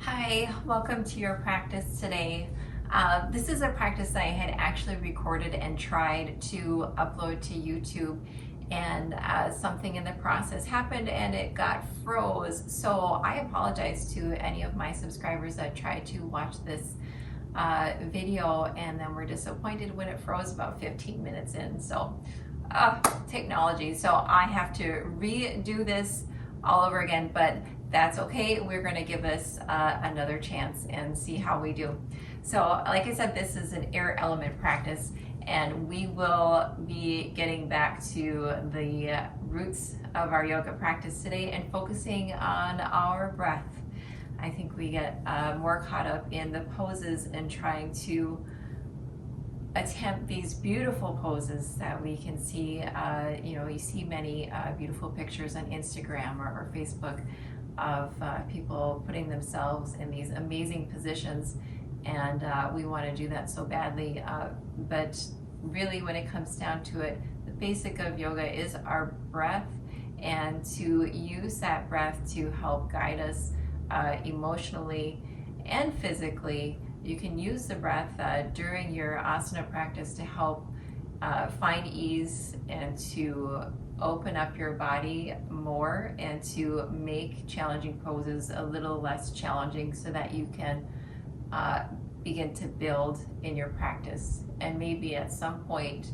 Hi, welcome to your practice today. This is a practice I had actually recorded and tried to upload to YouTube, and something in the process happened and it got froze. So I apologize to any of my subscribers that tried to watch this video and then were disappointed when it froze about 15 minutes in. So technology. So I have to redo this all over again, but that's okay. We're going to give this another chance and see how we do. So like I said, this is an air element practice, and we will be getting back to the roots of our yoga practice today and focusing on our breath. I think we get more caught up in the poses and trying to attempt these beautiful poses that we can see. You see many beautiful pictures on Instagram or Facebook of people putting themselves in these amazing positions, and we want to do that so badly, but really when it comes down to it, the basic of yoga is our breath, and to use that breath to help guide us emotionally and physically. You can use the breath during your asana practice to help find ease and to open up your body more and to make challenging poses a little less challenging so that you can begin to build in your practice. And maybe at some point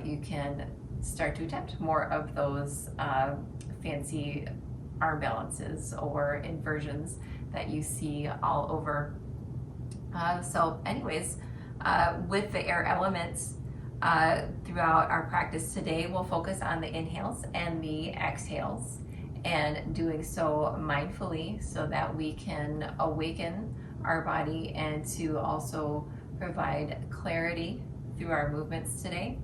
you can start to attempt more of those fancy arm balances or inversions that you see all over. So anyways, with the air elements, throughout our practice today, we'll focus on the inhales and the exhales, and doing so mindfully so that we can awaken our body and to also provide clarity through our movements today.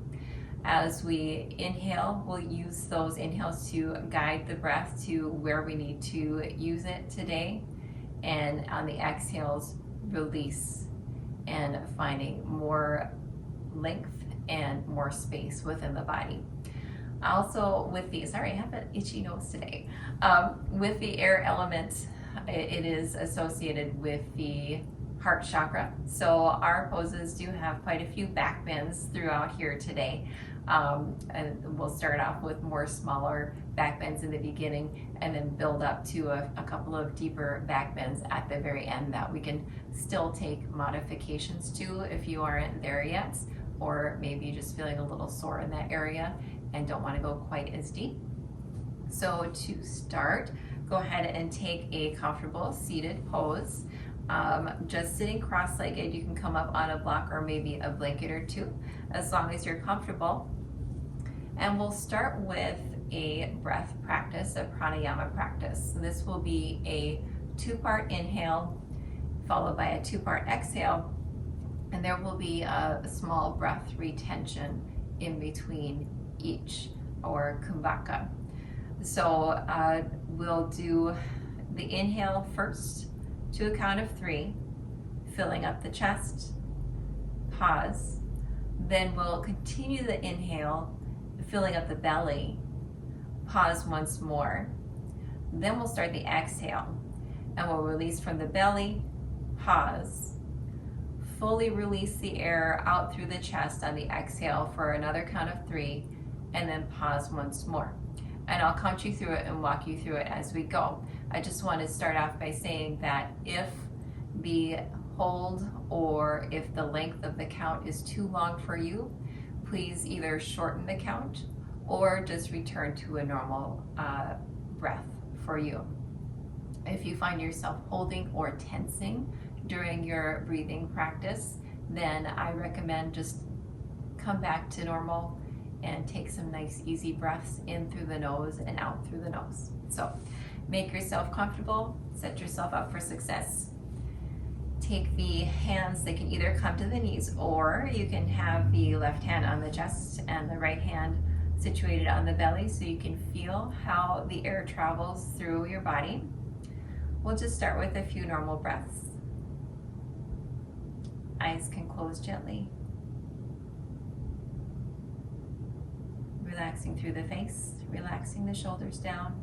As we inhale, we'll use those inhales to guide the breath to where we need to use it today, and on the exhales, release and finding more length and more space within the body. Also with the, sorry, I have an itchy nose today. With the air element, it is associated with the heart chakra. So our poses do have quite a few back bends throughout here today. And we'll start off with more smaller back bends in the beginning and then build up to a couple of deeper back bends at the very end that we can still take modifications to if you aren't there yet, or maybe just feeling a little sore in that area and don't want to go quite as deep. So to start, go ahead and take a comfortable seated pose. Just sitting cross-legged, you can come up on a block or maybe a blanket or two, as long as you're comfortable. And we'll start with a breath practice, a pranayama practice. This will be a 2-part inhale followed by a 2-part exhale, and there will be a small breath retention in between each, or kumbhaka. So we'll do the inhale first to a count of 3, filling up the chest, pause, then we'll continue the inhale, filling up the belly, pause once more, then we'll start the exhale, and we'll release from the belly, pause, fully release the air out through the chest on the exhale for another count of 3, and then pause once more. And I'll count you through it and walk you through it as we go. I just want to start off by saying that if the hold or if the length of the count is too long for you, please either shorten the count or just return to a normal breath for you. If you find yourself holding or tensing during your breathing practice, then I recommend just come back to normal and take some nice easy breaths in through the nose and out through the nose. So make yourself comfortable, set yourself up for success. Take the hands, they can either come to the knees, or you can have the left hand on the chest and the right hand situated on the belly so you can feel how the air travels through your body. We'll just start with a few normal breaths. Eyes can close gently. Relaxing through the face, relaxing the shoulders down.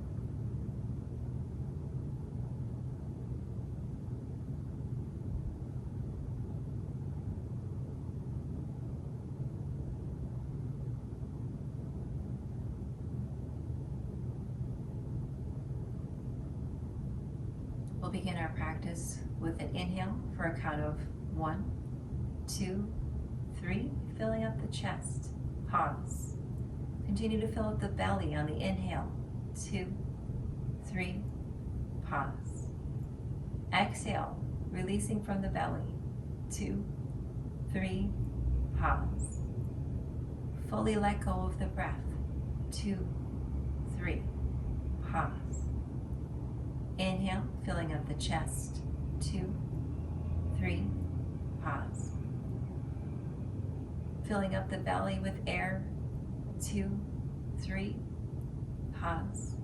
We'll begin our practice with an inhale for a count of 1, 2, 3, filling up the chest. Pause. Continue to fill up the belly on the inhale. 2, 3, pause. Exhale, releasing from the belly. 2, 3, pause. Fully let go of the breath. 2, 3, pause. Inhale, filling up the chest. 2, 3, pause. Filling up the belly with air. 2, 3, pause.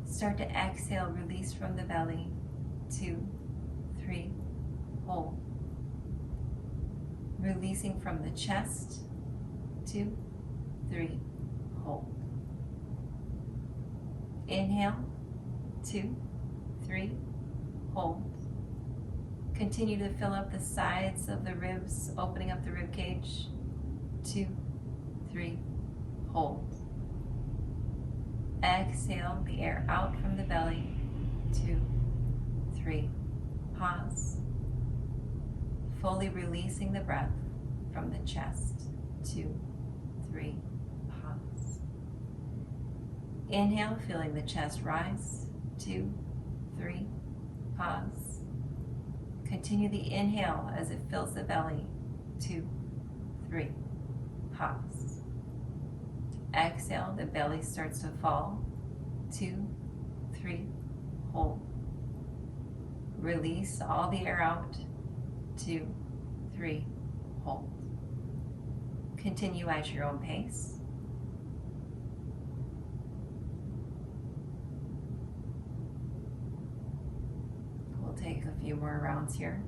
Start to exhale, release from the belly. 2, 3, hold. Releasing from the chest. 2, 3, hold. Inhale. 2, 3, hold. Continue to fill up the sides of the ribs, opening up the rib cage. 2, 3, hold. Exhale the air out from the belly. 2, 3, pause. Fully releasing the breath from the chest. 2, 3, pause. Inhale, feeling the chest rise. 2, 3, pause. Continue the inhale as it fills the belly. 2, 3, pause. Exhale, the belly starts to fall. 2, 3, hold. Release all the air out. 2, 3, hold. Continue at your own pace. We'll take a few more rounds here.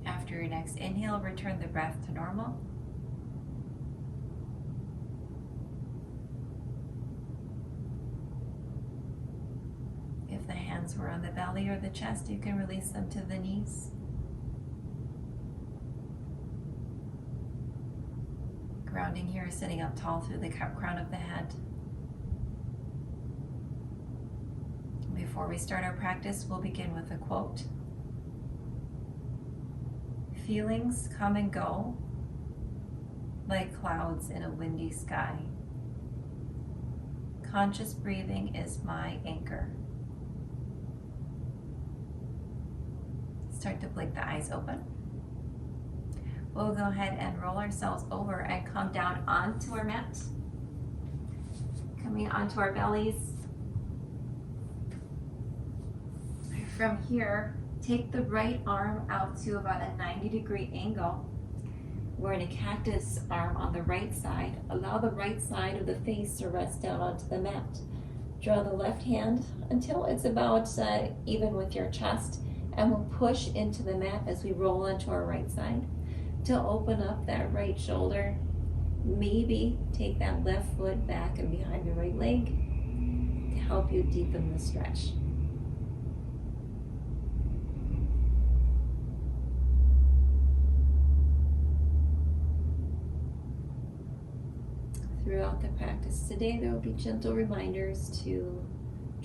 After your next inhale, return the breath to normal. If the hands were on the belly or the chest, you can release them to the knees. Grounding here, sitting up tall through the crown of the head. Before we start our practice, we'll begin with a quote. Feelings come and go like clouds in a windy sky. Conscious breathing is my anchor. Start to blink the eyes open. We'll go ahead and roll ourselves over and come down onto our mat. Coming onto our bellies. From here, take the right arm out to about a 90-degree angle. We're in a cactus arm on the right side. Allow the right side of the face to rest down onto the mat. Draw the left hand until it's about even with your chest, and we'll push into the mat as we roll into our right side to open up that right shoulder. Maybe take that left foot back and behind your right leg to help you deepen the stretch. Throughout the practice today, there will be gentle reminders to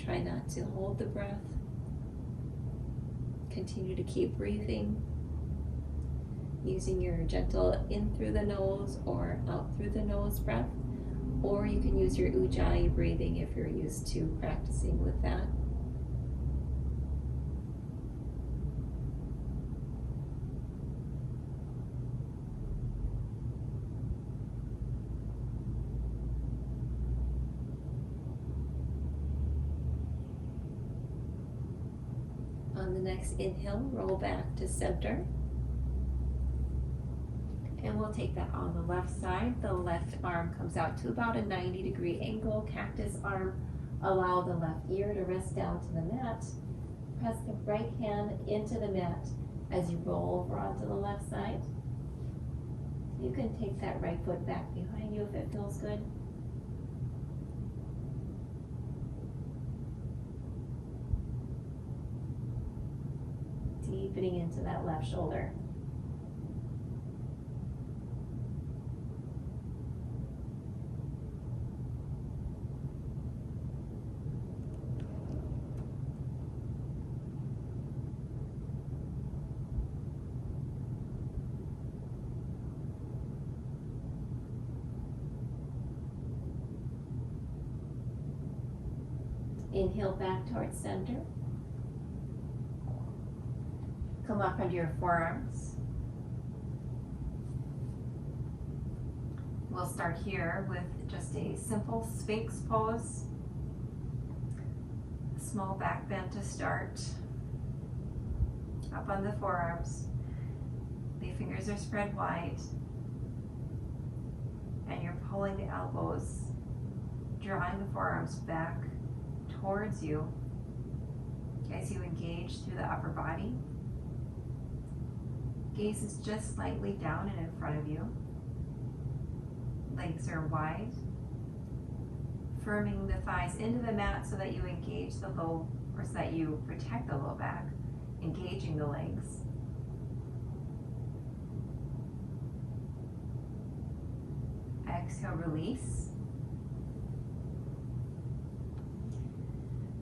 try not to hold the breath. Continue to keep breathing, using your gentle in through the nose or out through the nose breath, or you can use your Ujjayi breathing if you're used to practicing with that. On the next inhale, roll back to center. And we'll take that on the left side. The left arm comes out to about a 90-degree angle. Cactus arm. Allow the left ear to rest down to the mat. Press the right hand into the mat as you roll over onto the left side. You can take that right foot back behind you if it feels good. Deepening into that left shoulder. Inhale back towards center. Come up onto your forearms. We'll start here with just a simple Sphinx Pose. A small back bend to start. Up on the forearms. The fingers are spread wide. And you're pulling the elbows, drawing the forearms back towards you as you engage through the upper body. Gaze is just slightly down and in front of you. Legs are wide. Firming the thighs into the mat so that you engage the low, or so that you protect the low back, engaging the legs. Exhale, release.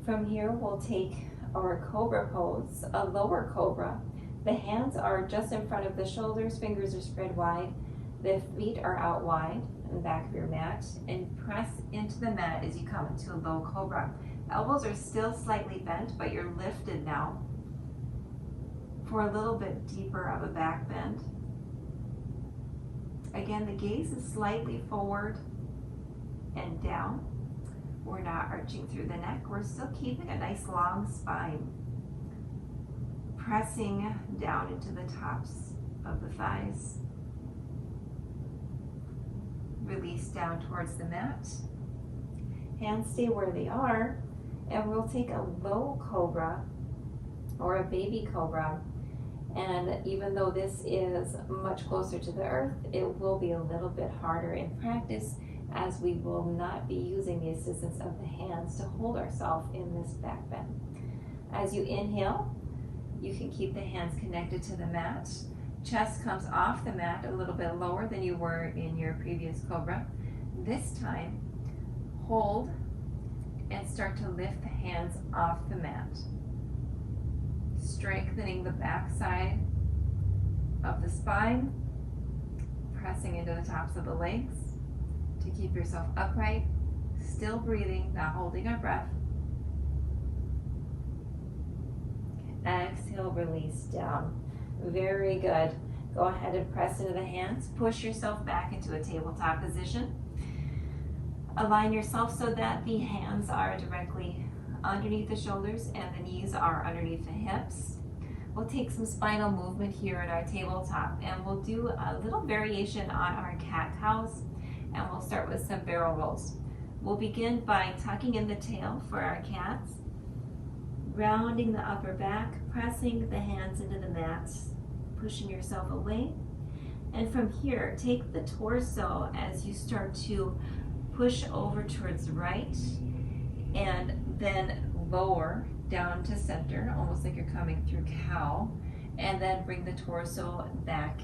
From here, we'll take our Cobra Pose, a lower cobra. The hands are just in front of the shoulders, fingers are spread wide. The feet are out wide on the back of your mat, and press into the mat as you come into a low cobra. Elbows are still slightly bent, but you're lifted now for a little bit deeper of a back bend. Again, the gaze is slightly forward and down. We're not arching through the neck. We're still keeping a nice long spine. Pressing down into the tops of the thighs. Release down towards the mat. Hands stay where they are, and we'll take a low cobra or a baby cobra. And even though this is much closer to the earth, it will be a little bit harder in practice, as we will not be using the assistance of the hands to hold ourselves in this back bend. As you inhale, you can keep the hands connected to the mat. Chest comes off the mat a little bit lower than you were in your previous cobra. This time, hold and start to lift the hands off the mat. Strengthening the back side of the spine, pressing into the tops of the legs to keep yourself upright, still breathing, not holding our breath. Exhale, release down. Very good. Go ahead and press into the hands. Push yourself back into a tabletop position. Align yourself so that the hands are directly underneath the shoulders and the knees are underneath the hips. We'll take some spinal movement here at our tabletop, and we'll do a little variation on our cat-cows, and we'll start with some barrel rolls. We'll begin by tucking in the tail for our cats, rounding the upper back, pressing the hands into the mat, pushing yourself away. And from here, take the torso as you start to push over towards the right, and then lower down to center, almost like you're coming through cow, and then bring the torso back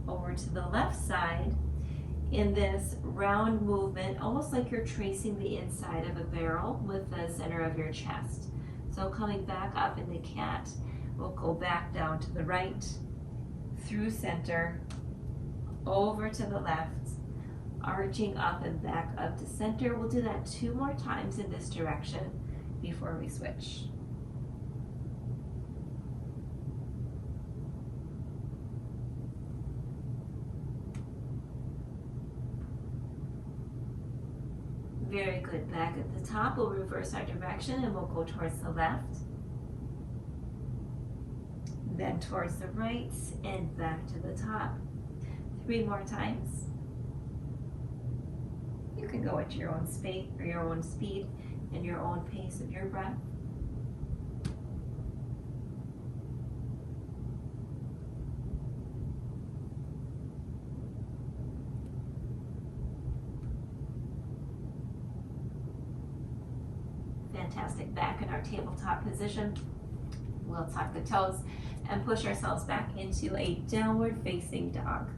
over to the left side in this round movement, almost like you're tracing the inside of a barrel with the center of your chest. So coming back up in the cat, we'll go back down to the right, through center, over to the left, arching up and back up to center. We'll do that 2 more times in this direction before we switch. Very good. Back at the top, we'll reverse our direction and we'll go towards the left, then towards the right, and back to the top. 3 more times. You can go at your own speed or your own speed and your own pace of your breath. Fantastic. Back in our tabletop position, we'll tuck the toes and push ourselves back into a downward facing dog.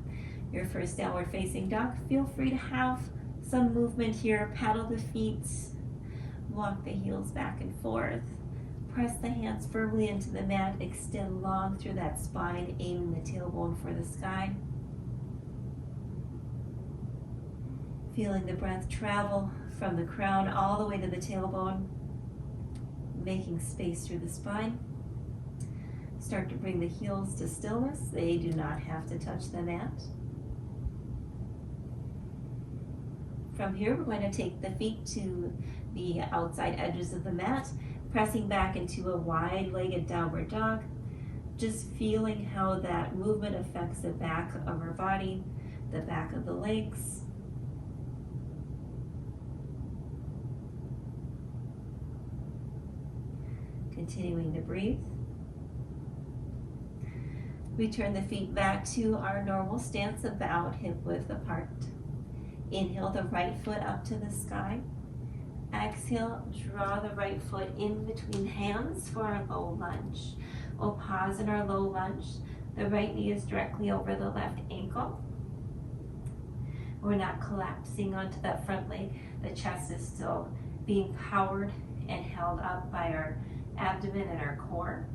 Your first downward facing dog, feel free to have some movement here. Paddle the feet, walk the heels back and forth, press the hands firmly into the mat, extend long through that spine, aiming the tailbone for the sky. Feeling the breath travel from the crown all the way to the tailbone, making space through the spine. Start to bring the heels to stillness. They do not have to touch the mat. From here, we're going to take the feet to the outside edges of the mat, pressing back into a wide-legged downward dog. Just feeling how that movement affects the back of our body, the back of the legs. Continuing to breathe. We turn the feet back to our normal stance, about hip width apart. Inhale the right foot up to the sky. Exhale, draw the right foot in between hands for our low lunge. We'll pause in our low lunge. The right knee is directly over the left ankle. We're not collapsing onto that front leg. The chest is still being powered and held up by our abdomen and our core.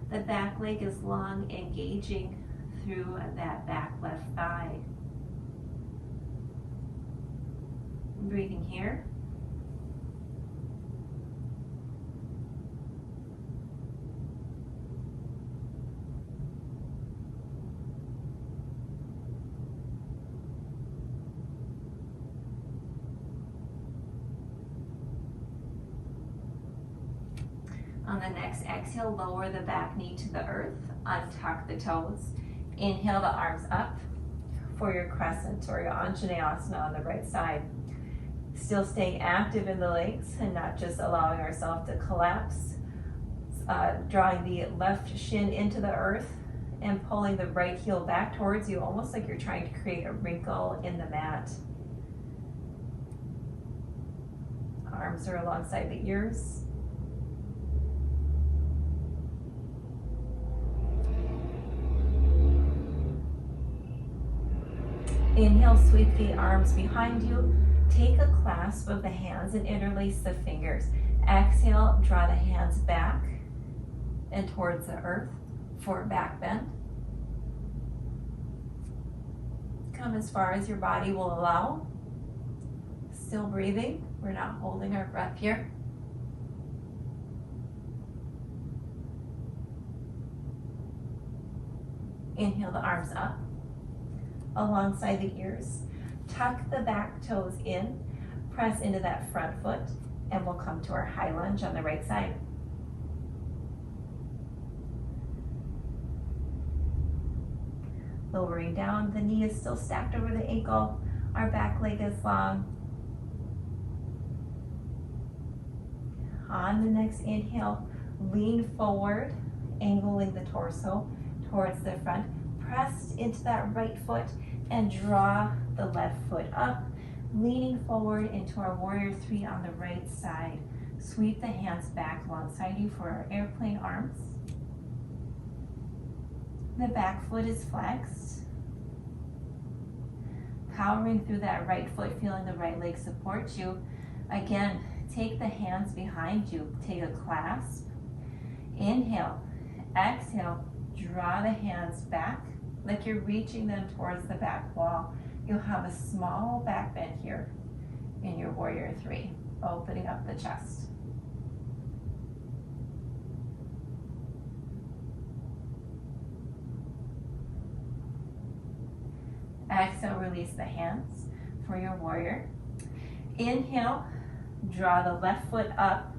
The back leg is long, engaging through that back left thigh. Breathing here. On the next exhale, lower the back knee to the earth, untuck the toes. Inhale the arms up for your crescent or your Asana on the right side. Still staying active in the legs and not just allowing ourselves to collapse. Drawing the left shin into the earth and pulling the right heel back towards you, almost like you're trying to create a wrinkle in the mat. Arms are alongside the ears. Inhale, sweep the arms behind you. Take a clasp of the hands and interlace the fingers. Exhale, draw the hands back and towards the earth for a back bend. Come as far as your body will allow. Still breathing. We're not holding our breath here. Inhale the arms up alongside the ears. Tuck the back toes in, press into that front foot, and we'll come to our high lunge on the right side. Lowering down, the knee is still stacked over the ankle, our back leg is long. On the next inhale, lean forward, angling the torso towards the front. Press into that right foot and draw the left foot up, leaning forward into our warrior 3 on the right side. Sweep the hands back alongside you for our airplane arms. The back foot is flexed. Powering through that right foot, feeling the right leg support you. Again, take the hands behind you. Take a clasp. Inhale. Exhale. Draw the hands back like you're reaching them towards the back wall. You'll have a small back bend here in your warrior three, opening up the chest. Exhale, release the hands for your warrior. Inhale, draw the left foot up,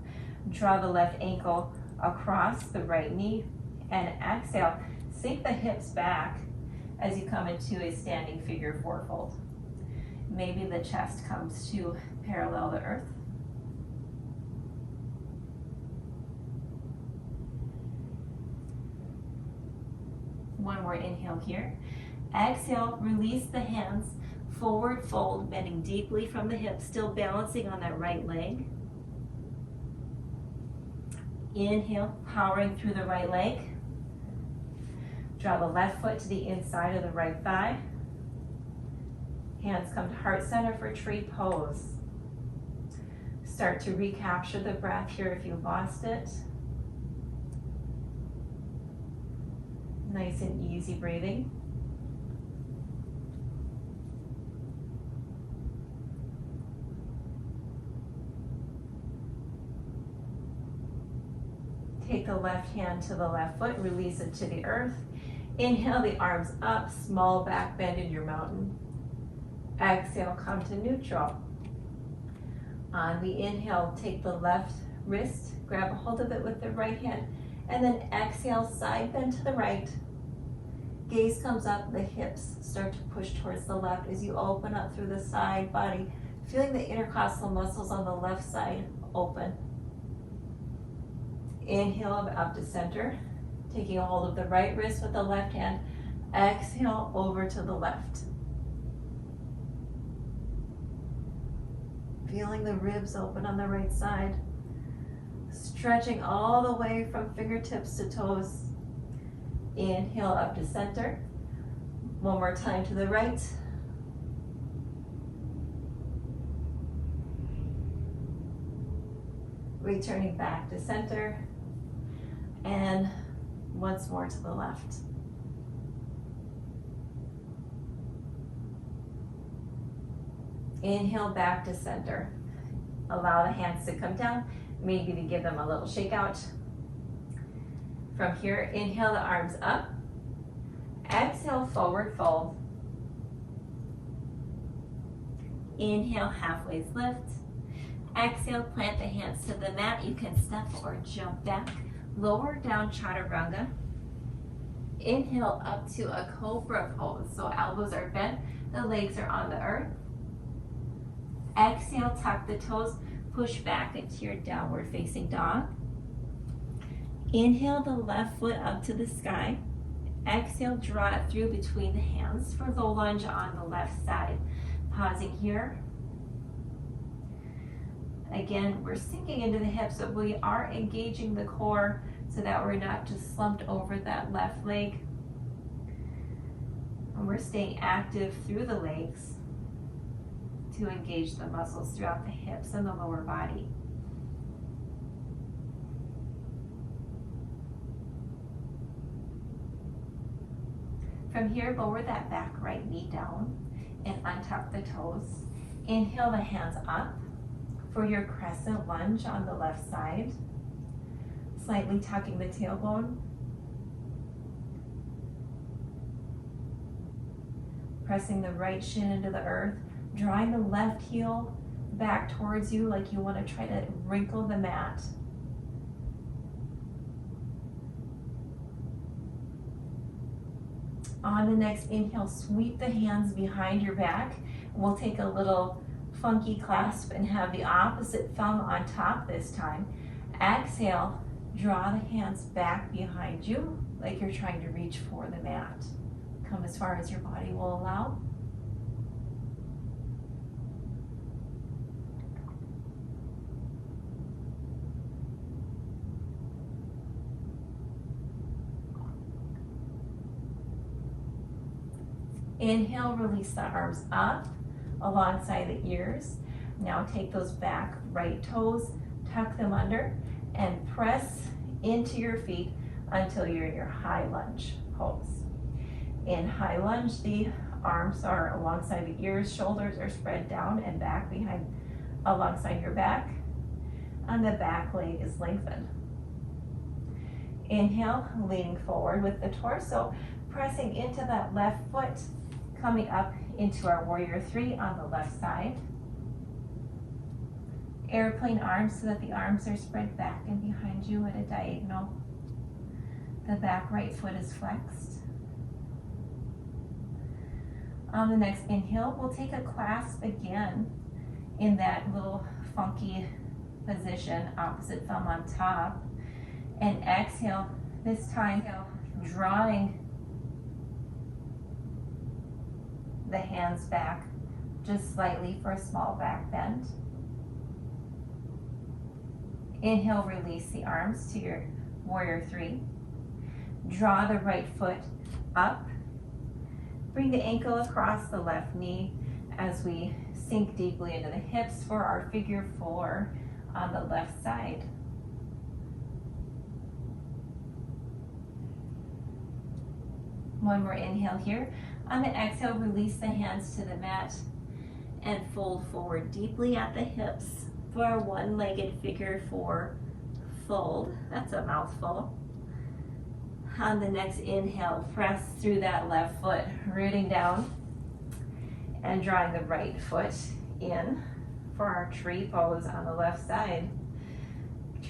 draw the left ankle across the right knee, and exhale, sink the hips back as you come into a standing figure fourfold. Maybe the chest comes to parallel the earth. One more inhale here. Exhale, release the hands, forward fold, bending deeply from the hips, still balancing on that right leg. Inhale, powering through the right leg. Draw the left foot to the inside of the right thigh. Hands come to heart center for tree pose. Start to recapture the breath here if you lost it. Nice and easy breathing. Take the left hand to the left foot, release it to the earth. Inhale the arms up, small back bend in your mountain. Exhale, come to neutral. On the inhale, take the left wrist, grab a hold of it with the right hand, and then exhale, side bend to the right. Gaze comes up, the hips start to push towards the left as you open up through the side body, feeling the intercostal muscles on the left side open. Inhale up to center, taking a hold of the right wrist with the left hand. Exhale over to the left. Feeling the ribs open on the right side. Stretching all the way from fingertips to toes. Inhale up to center. One more time to the right. Returning back to center. And once more to the left. Inhale back to center. Allow the hands to come down, maybe to give them a little shake out. From here, inhale the arms up. Exhale, forward fold. Inhale, halfway lift. Exhale, plant the hands to the mat. You can step or jump back. Lower down chaturanga. Inhale up to a Cobra Pose. So elbows are bent, the legs are on the earth. Exhale, tuck the toes, push back into your downward facing dog. Inhale the left foot up to the sky. Exhale, draw it through between the hands for low lunge on the left side. Pausing here. Again, we're sinking into the hips, but we are engaging the core so that we're not just slumped over that left leg. And we're staying active through the legs to engage the muscles throughout the hips and the lower body. From here, lower that back right knee down and untuck the toes. Inhale the hands up for your crescent lunge on the left side. Slightly tucking the tailbone. Pressing the right shin into the earth. Drawing the left heel back towards you like you want to try to wrinkle the mat. On the next inhale, sweep the hands behind your back. We'll take a little funky clasp and have the opposite thumb on top this time. Exhale, draw the hands back behind you like you're trying to reach for the mat. Come as far as your body will allow. Inhale, release the arms up alongside the ears. Now take those back right toes, tuck them under, and press into your feet until you're in your high lunge pose. In high lunge, the arms are alongside the ears, shoulders are spread down and back behind alongside your back, and the back leg is lengthened. Inhale, leaning forward with the torso, pressing into that left foot, coming up into our warrior three on the left side. Airplane arms so that the arms are spread back and behind you at a diagonal. The back right foot is flexed. On the next inhale, we'll take a clasp again in that little funky position, opposite thumb on top. And exhale, this time drawing the hands back just slightly for a small back bend. Inhale, release the arms to your warrior three. Draw the right foot up. Bring the ankle across the left knee as we sink deeply into the hips for our figure four on the left side. One more inhale here. On the exhale, release the hands to the mat and fold forward deeply at the hips for our one-legged figure four fold. That's a mouthful. On the next inhale, press through that left foot, rooting down and drawing the right foot in for our tree pose on the left side.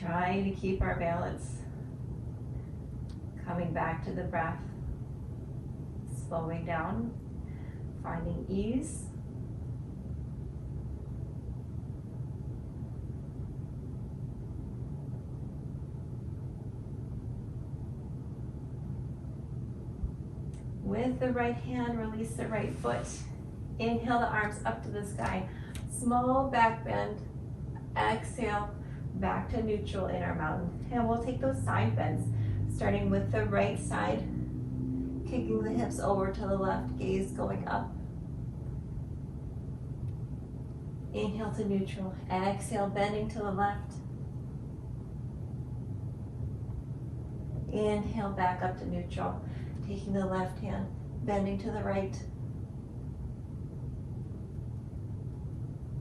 Trying to keep our balance. Coming back to the breath. Slowing down, finding ease. With the right hand, release the right foot. Inhale the arms up to the sky. Small back bend. Exhale, back to neutral in our mountain. And we'll take those side bends, starting with the right side, kicking the hips over to the left, gaze going up. Inhale to neutral. Exhale, bending to the left. Inhale, back up to neutral. Taking the left hand, bending to the right.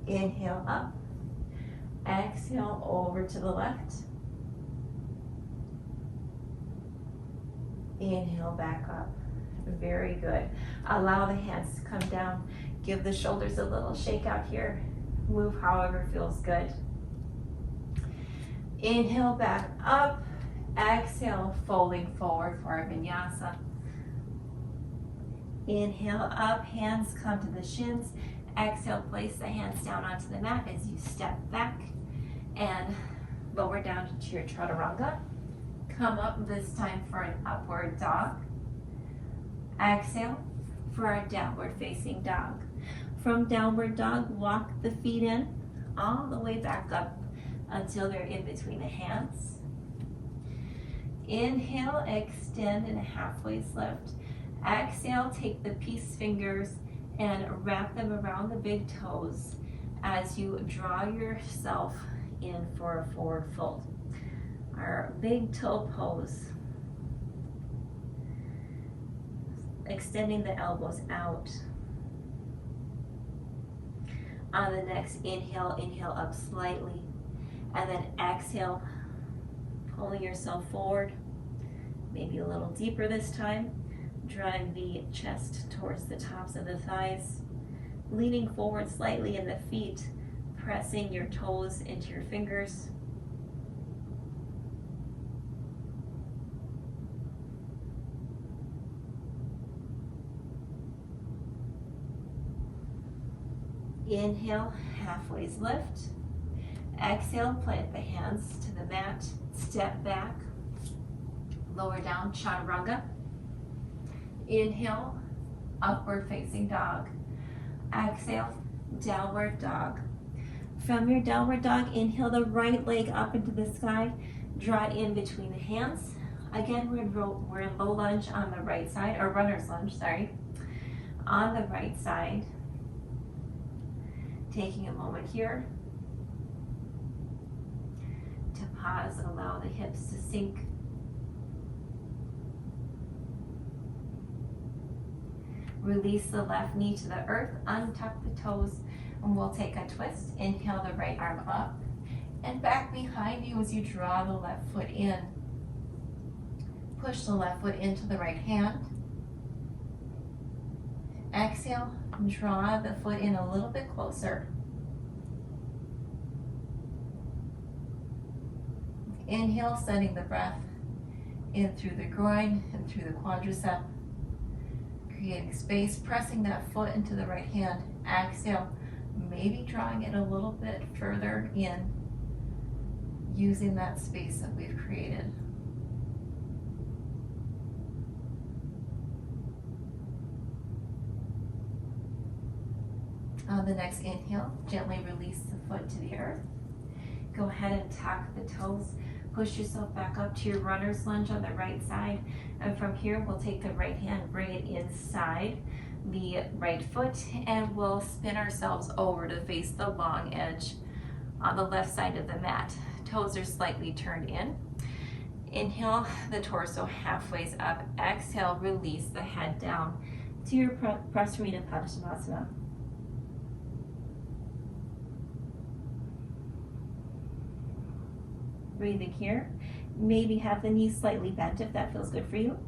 Inhale up. Exhale over to the left. Inhale back up. Very good. Allow the hands to come down. Give the shoulders a little shake out here. Move however feels good. Inhale back up. Exhale, folding forward for our vinyasa. Inhale up, hands come to the shins. Exhale, place the hands down onto the mat as you step back and lower down to your chaturanga. Come up this time for an upward dog. Exhale for our downward facing dog. From downward dog, walk the feet in all the way back up until they're in between the hands. Inhale, extend in a halfway lift. Exhale, take the peace fingers and wrap them around the big toes as you draw yourself in for a forward fold. Our big toe pose. Extending the elbows out. On the next inhale, inhale up slightly. And then exhale, pulling yourself forward. Maybe a little deeper this time. Drawing the chest towards the tops of the thighs. Leaning forward slightly in the feet. Pressing your toes into your fingers. Inhale, halfway lift. Exhale, plant the hands to the mat. Step back. Lower down, chaturanga. Inhale, upward facing dog. Exhale, downward dog. From your downward dog, inhale the right leg up into the sky. Draw it in between the hands. Again, we're in low lunge on the right side, or runner's lunge, sorry. on the right side. Taking a moment here to pause, allow the hips to sink. Release the left knee to the earth, untuck the toes, and we'll take a twist. Inhale the right arm up and back behind you as you draw the left foot in. Push the left foot into the right hand. Exhale, draw the foot in a little bit closer. Inhale, sending the breath in through the groin and through the quadricep. Creating space, pressing that foot into the right hand. Exhale, maybe drawing it a little bit further in, using that space that we've created. On the next inhale, gently release the foot to the earth. Go ahead and tuck the toes. Push yourself back up to your runner's lunge on the right side. And from here, we'll take the right hand, bring it inside the right foot, and we'll spin ourselves over to face the long edge on the left side of the mat. Toes are slightly turned in. Inhale the torso halfway up. Exhale, release the head down to your Prasarita Padasvanasana. Breathing here. Maybe have the knees slightly bent if that feels good for you.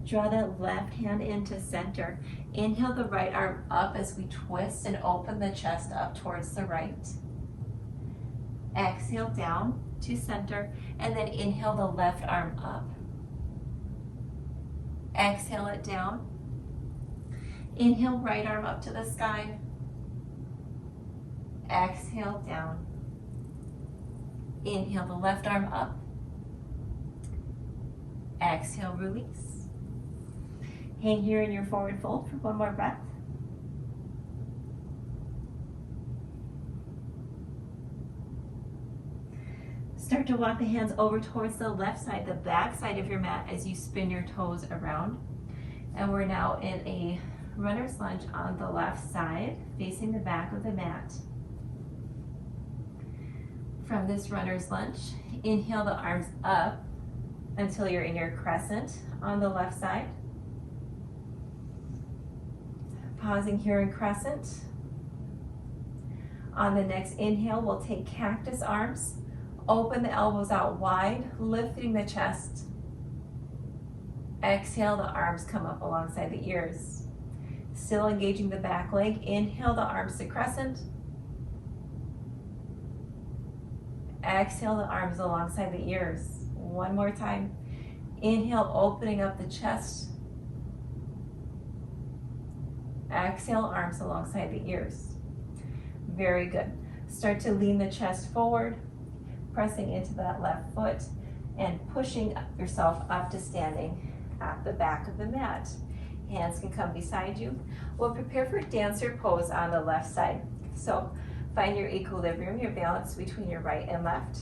Draw that left hand into center. Inhale the right arm up as we twist and open the chest up towards the right. Exhale down to center, and then inhale the left arm up. Exhale it down. Inhale right arm up to the sky. Exhale down. Inhale the left arm up. Exhale, release. Hang here in your forward fold for one more breath. Start to walk the hands over towards the left side, the back side of your mat as you spin your toes around. And we're now in a runner's lunge on the left side, facing the back of the mat. From this runner's lunge, inhale the arms up until you're in your crescent on the left side. Pausing here in crescent. On the next inhale, we'll take cactus arms. Open the elbows out wide, lifting the chest. Exhale, the arms come up alongside the ears. Still engaging the back leg. Inhale the arms to crescent. Exhale the arms alongside the ears. One more time. Inhale, opening up the chest. Exhale, arms alongside the ears. Very good. Start to lean the chest forward, pressing into that left foot and pushing yourself up to standing at the back of the mat. Hands can come beside you. We'll prepare for dancer pose on the left side. So find your equilibrium, your balance between your right and left.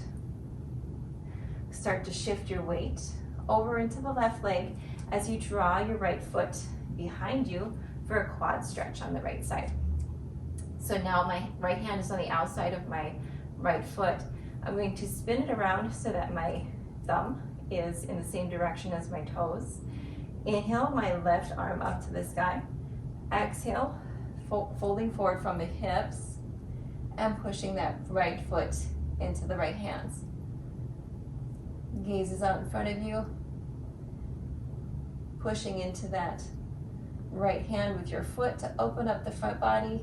Start to shift your weight over into the left leg as you draw your right foot behind you for a quad stretch on the right side. So now my right hand is on the outside of my right foot. I'm going to spin it around so that my thumb is in the same direction as my toes. Inhale, my left arm up to the sky. Exhale, folding forward from the hips and pushing that right foot into the right hands. Gaze is out in front of you. Pushing into that right hand with your foot to open up the front body.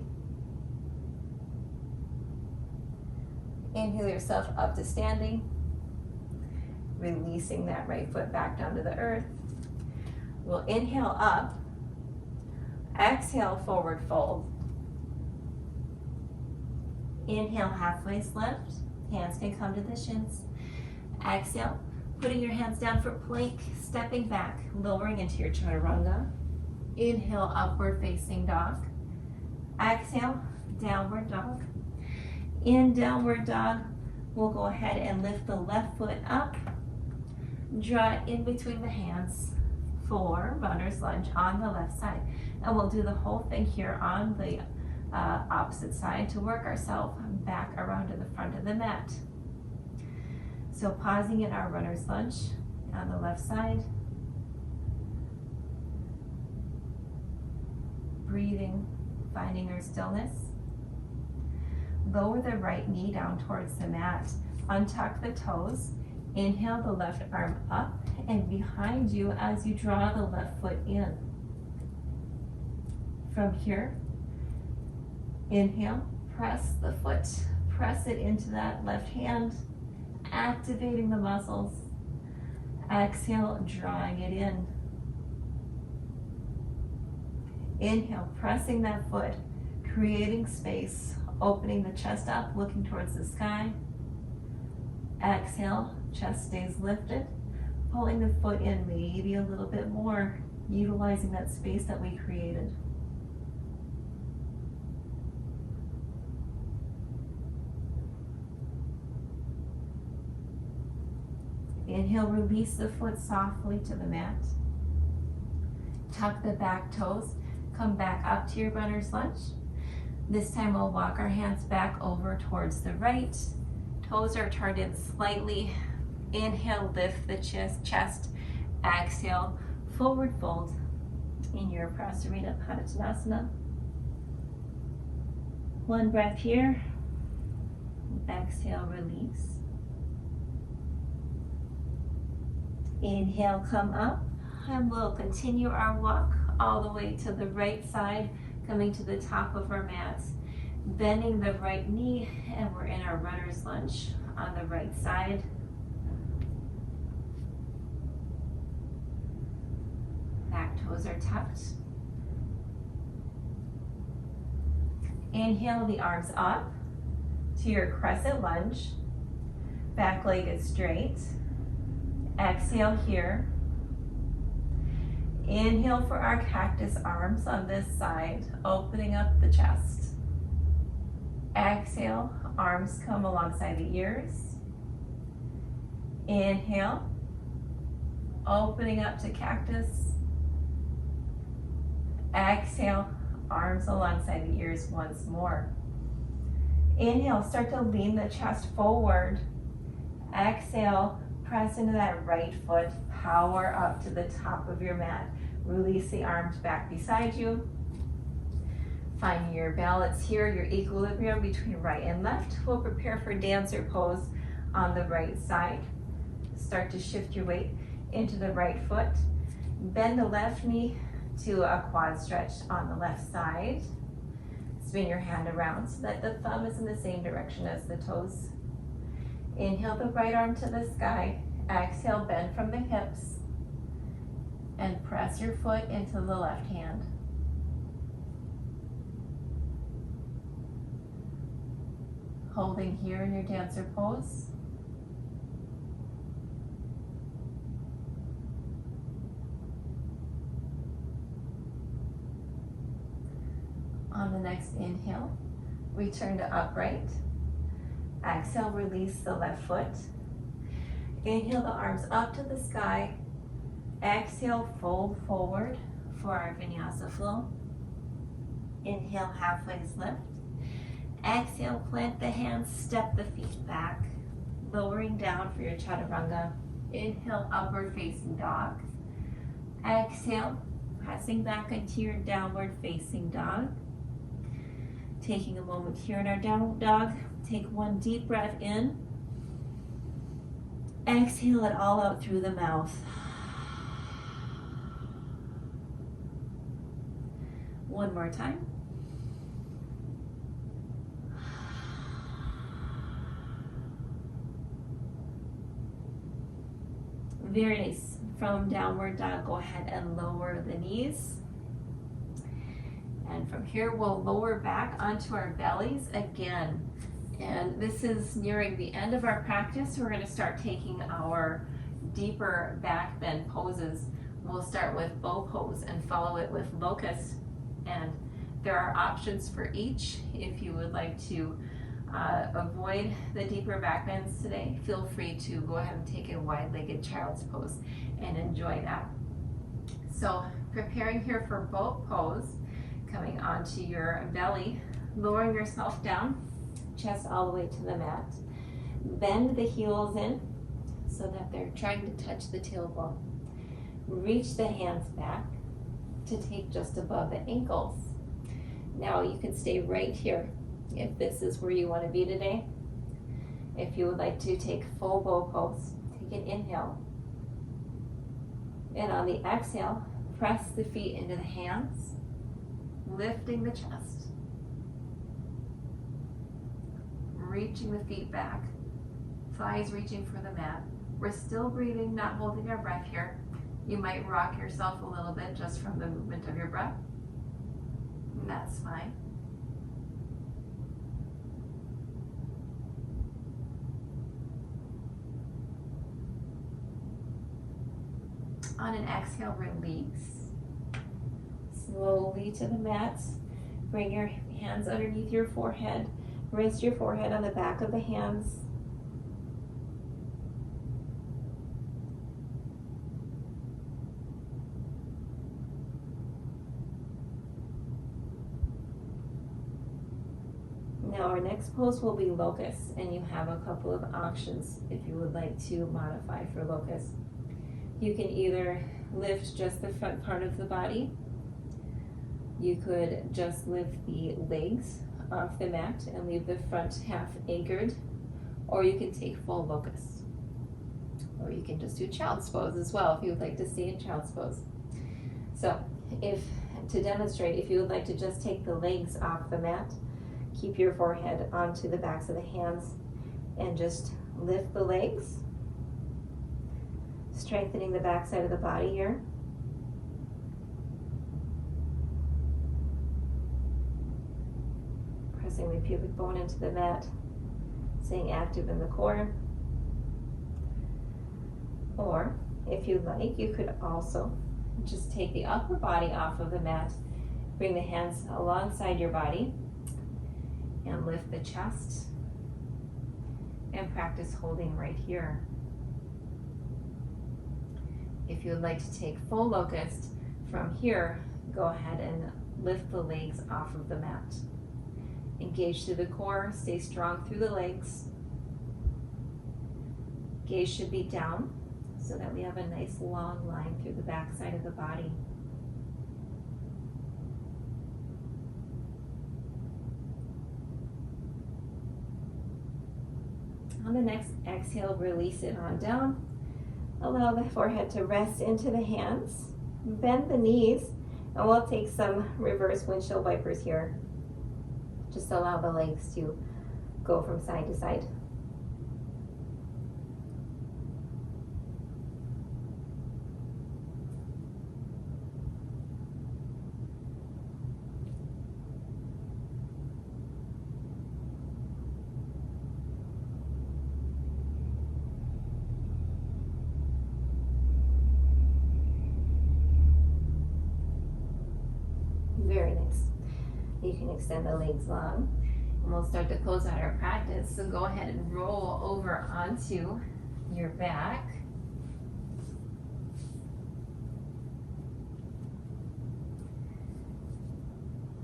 Inhale yourself up to standing. Releasing that right foot back down to the earth. We'll inhale up. Exhale, forward fold. Inhale, halfway lift. Hands can come to the shins. Exhale, putting your hands down for plank, stepping back, lowering into your chaturanga. Inhale, upward facing dog. Exhale, downward dog. In downward dog, we'll go ahead and lift the left foot up. Draw it in between the hands. 4, runner's lunge on the left side. And we'll do the whole thing here on the opposite side to work ourselves back around to the front of the mat. So pausing in our runner's lunge on the left side. Breathing, finding our stillness. Lower the right knee down towards the mat. Untuck the toes. Inhale the left arm up and behind you as you draw the left foot in. From here, inhale, press the foot, press it into that left hand, activating the muscles. Exhale, drawing it in. Inhale, pressing that foot, creating space, opening the chest up, looking towards the sky. Exhale, chest stays lifted, pulling the foot in maybe a little bit more, utilizing that space that we created. Inhale, release the foot softly to the mat. Tuck the back toes, come back up to your runner's lunge. This time we'll walk our hands back over towards the right. Toes are turned in slightly. Inhale, lift the chest. Exhale, forward fold in your Prasarita Padottanasana. One breath here. Exhale, release. Inhale, come up, and we'll continue our walk all the way to the right side, coming to the top of our mats, bending the right knee, and we're in our runner's lunge on the right side. Back toes are tucked. Inhale the arms up to your crescent lunge. Back leg is straight. Exhale here. Inhale for our cactus arms on this side, opening up the chest. Exhale, arms come alongside the ears. Inhale, opening up to cactus. Exhale, arms alongside the ears once more. Inhale, start to lean the chest forward. Exhale, press into that right foot, power up to the top of your mat. Release the arms back beside you. Find your balance here, your equilibrium between right and left. We'll prepare for dancer pose on the right side. Start to shift your weight into the right foot. Bend the left knee to a quad stretch on the left side. Spin your hand around so that the thumb is in the same direction as the toes. Inhale the right arm to the sky. Exhale, bend from the hips. And press your foot into the left hand. Holding here in your dancer pose. On the next inhale, return to upright. Exhale, release the left foot. Inhale the arms up to the sky. Exhale, fold forward for our Vinyasa flow. Inhale, halfway's lift. Exhale, plant the hands, step the feet back, lowering down for your chaturanga. Inhale, upward facing dog. Exhale, pressing back into your downward facing dog. Taking a moment here in our downward dog, take one deep breath in. Exhale it all out through the mouth. One more time. Very nice. From downward dog, go ahead and lower the knees. And from here, we'll lower back onto our bellies again. And this is nearing the end of our practice. We're going to start taking our deeper back bend poses. We'll start with bow pose and follow it with locust. And there are options for each. If you would like to avoid the deeper back bends today, feel free to go ahead and take a wide-legged child's pose and enjoy that. So preparing here for boat pose, coming onto your belly, lowering yourself down, chest all the way to the mat. Bend the heels in so that they're trying to touch the tailbone. Reach the hands back to take just above the ankles. Now you can stay right here if this is where you want to be today. If you would like to take full bow pose, take an inhale. And on the exhale, press the feet into the hands, lifting the chest. Reaching the feet back, thighs reaching for the mat. We're still breathing, not holding our breath here. You might rock yourself a little bit just from the movement of your breath. And that's fine. On an exhale, release. Slowly to the mat. Bring your hands underneath your forehead. Rest your forehead on the back of the hands. Now our next pose will be locust, and you have a couple of options if you would like to modify for locust. You can either lift just the front part of the body. You could just lift the legs off the mat and leave the front half anchored, or you can take full locust. Or you can just do child's pose as well if you would like to stay in child's pose. So to demonstrate, if you would like to just take the legs off the mat, keep your forehead onto the backs of the hands and just lift the legs, strengthening the back side of the body here. Pressing the pubic bone into the mat, staying active in the core. Or if you'd like, you could also just take the upper body off of the mat, bring the hands alongside your body, and lift the chest, and practice holding right here. If you would like to take full locust, from here, go ahead and lift the legs off of the mat. Engage through the core, stay strong through the legs. Gaze should be down so that we have a nice long line through the back side of the body. On the next exhale, release it on down. Allow the forehead to rest into the hands. Bend the knees, and we'll take some reverse windshield wipers here. Just allow the legs to go from side to side. Very nice. You can extend the legs long, and we'll start to close out our practice. So go ahead and roll over onto your back.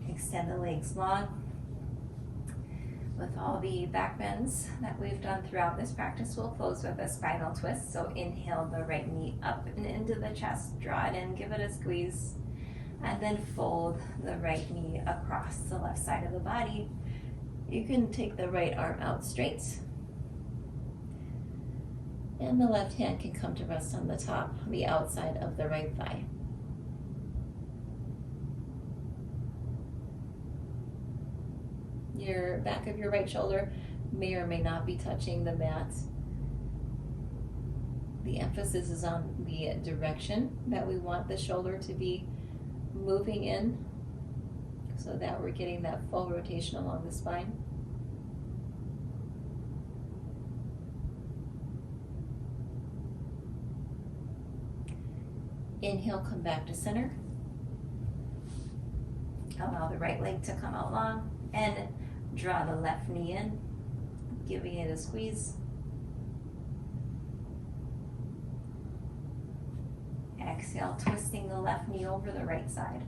Extend the legs long. With all the back bends that we've done throughout this practice, we'll close with a spinal twist. So inhale the right knee up and into the chest, draw it in, give it a squeeze. And then fold the right knee across the left side of the body. You can take the right arm out straight. And the left hand can come to rest on the top, the outside of the right thigh. Your back of your right shoulder may or may not be touching the mat. The emphasis is on the direction that we want the shoulder to be moving in, so that we're getting that full rotation along the spine. Inhale, come back to center. Allow the right leg to come out long and draw the left knee in, giving it a squeeze. exhale, twisting the left knee over the right side.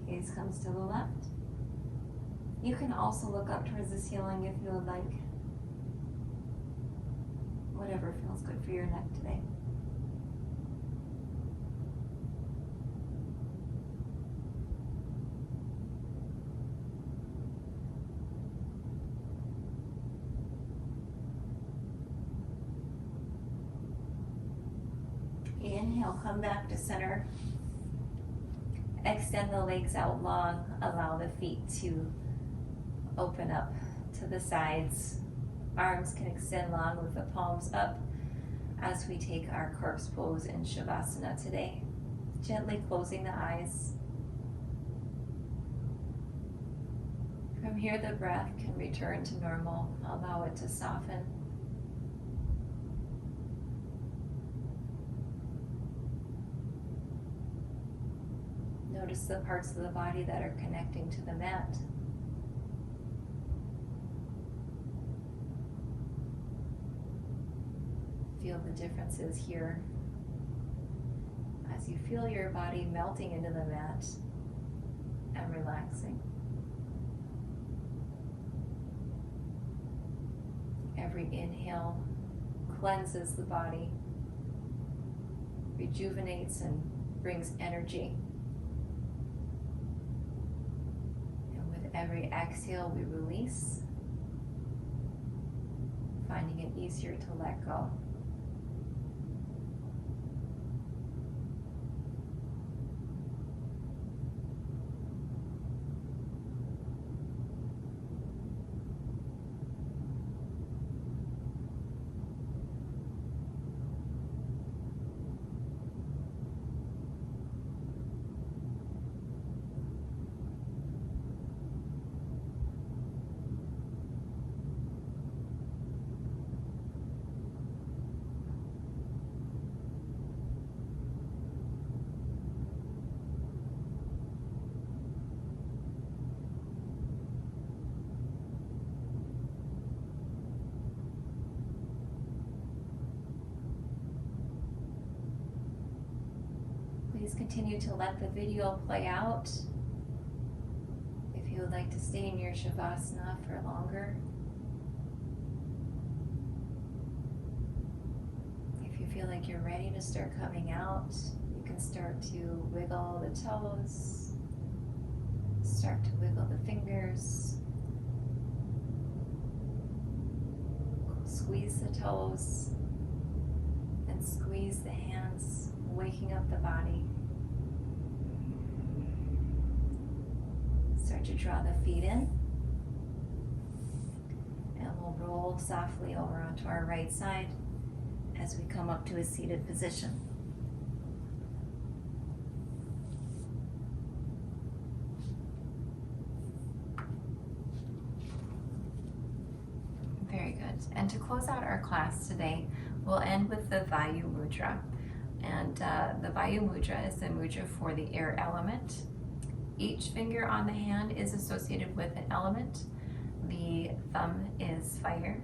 Gaze comes to the left. You can also look up towards the ceiling if you would like. Whatever feels good for your neck today. Inhale, come back to center. Extend the legs out long. Allow the feet to open up to the sides. Arms can extend long with the palms up as we take our corpse pose in Shavasana today. Gently closing the eyes. From here, the breath can return to normal. Allow it to soften. Notice the parts of the body that are connecting to the mat. Feel the differences here as you feel your body melting into the mat and relaxing. Every inhale cleanses the body, rejuvenates and brings energy. Every exhale we release, finding it easier to let go. Please continue to let the video play out. If you would like to stay in your Shavasana for longer. If you feel like you're ready to start coming out, you can start to wiggle the toes, start to wiggle the fingers, squeeze the toes, and squeeze the hands, waking up the body. Start to draw the feet in, and we'll roll softly over onto our right side as we come up to a seated position. Very good. And to close out our class today, we'll end with the Vayu Mudra. And the Vayu Mudra is the mudra for the air element. Each finger on the hand is associated with an element. The thumb is fire.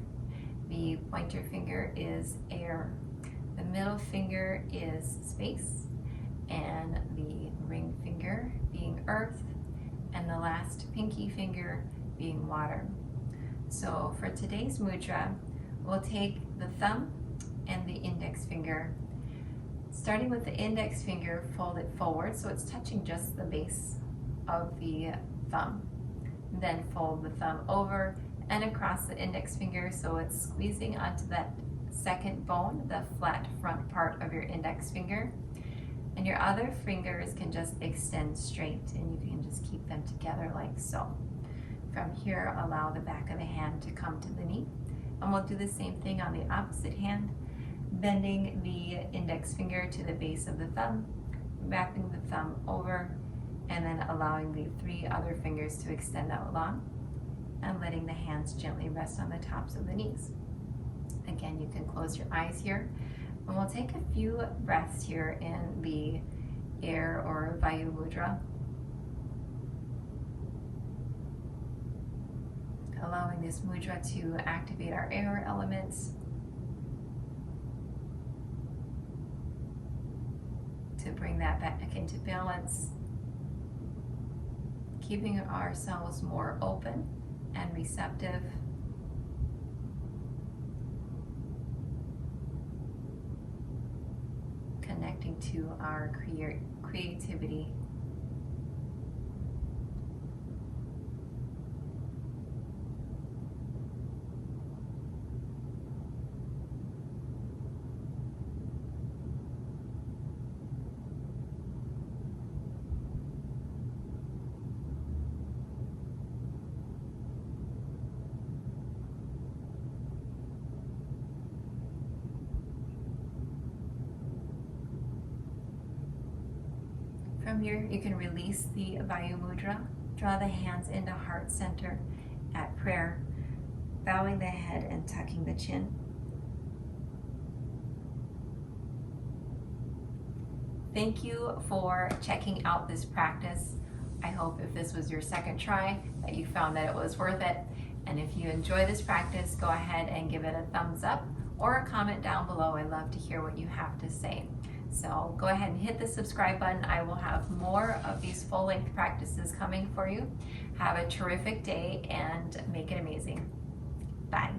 The pointer finger is air. The middle finger is space. And the ring finger being earth. And the last pinky finger being water. So for today's mudra, we'll take the thumb and the index finger. Starting with the index finger, fold it forward so it's touching just the base of the thumb. Then fold the thumb over and across the index finger so it's squeezing onto that second bone, the flat front part of your index finger. And your other fingers can just extend straight and you can just keep them together like so. From here, allow the back of the hand to come to the knee. And we'll do the same thing on the opposite hand, bending the index finger to the base of the thumb, wrapping the thumb over, and then allowing the three other fingers to extend out long, and letting the hands gently rest on the tops of the knees. Again, you can close your eyes here, and we'll take a few breaths here in the air or Vayu Mudra, allowing this mudra to activate our air elements. that back into balance, keeping ourselves more open and receptive. Connecting to our creativity. From here, you can release the Vayu Mudra. Draw the hands into heart center at prayer, bowing the head and tucking the chin. Thank you for checking out this practice. I hope if this was your second try that you found that it was worth it. And if you enjoy this practice, go ahead and give it a thumbs up or a comment down below. I'd love to hear what you have to say. So go ahead and hit the subscribe button. I will have more of these full-length practices coming for you. Have a terrific day and make it amazing. Bye.